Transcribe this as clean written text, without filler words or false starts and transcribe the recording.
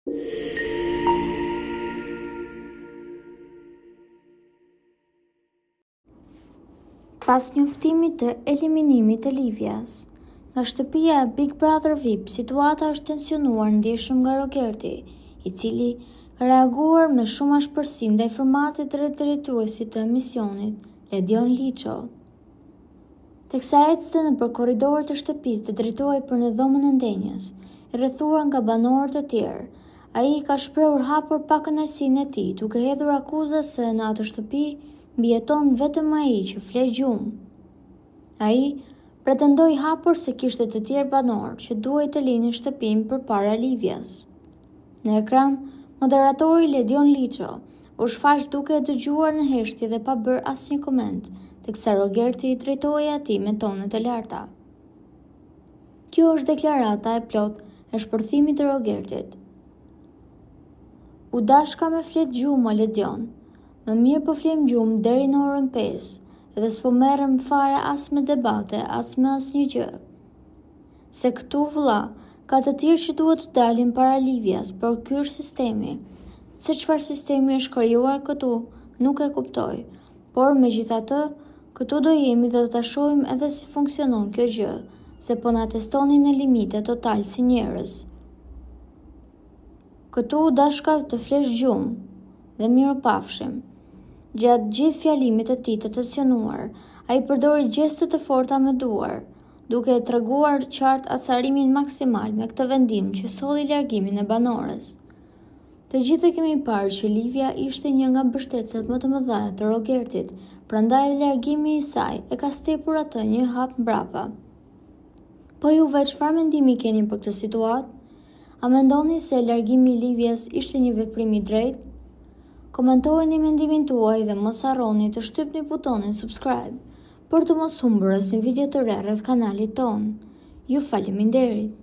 Pas njoftimit të eliminimit të Livias nga shtëpia e Big Brother VIP, situata është tensionuar ndjeshëm nga Rogerti, i cili ka reaguar me shumë ashpërsi ndaj formatit të drejtuesit të emisionit, Ledion Liço. Teksa ecste nëpër korridorët e shtëpisë dhe drejtohej për në dhomën e ndenjës, e rrethuar nga banorët e tjerë, ai ka shprehur hapur pa kënaqësinë e tij, duke hedhur akuza se në atë shtëpi mbijeton vetëm ai që flet gjumë. Ai pretendoi hapur se kishte të tjerë banorë që duhej të linin shtëpinë përpara Livias. Në ekran, moderatori Ledion Liço u shfaq duke e dëgjuar në heshtje dhe pa bërë asnjë koment, teksa Rogerti i drejtohej atij me tone të larta. Kjo është deklarata e plotë e shpërthimit të Rogertit. U dashka me flet gjumë o Ledion. Më mirë po flim gjumë deri në orën 5, edhe s'po merrem fare as me debate, as me asnjë gjë. Se këtu vëlla, ka të tjerë që duhet të dalin para Livias, por ky është sistemi. Se çfarë sistemi është krijuar këtu, nuk e kuptoj, por megjithatë, këtu do jemi dhe do ta shohim edhe si funksionon kjo gjë, se po na testoni në limite total si njerëz. Këtu u dashka të flesh gjumë, dhe mirupafshim. Gjatë gjithë fjalimit të tij të tensionuar, ai përdori gjeste të forta me duar, duke e treguar qartë acarimin maksimal me këtë vendim që solli largimin e banorës. Të gjithë kemi parë që Livia ishte një nga mbështetësit më të mëdha të Rogertit, prandaj largimi i saj e ka stepur atë një hap mbrapa. Po juve çfarë mendimi keni për këtë situatë? A mendoni se largimi i Livias ishte një veprim i drejtë? Komentojeni mendimin tuaj dhe mos harroni të shtypni butonin subscribe për të mos humbur asnjë video të re rreth kanalit ton. Ju faleminderit!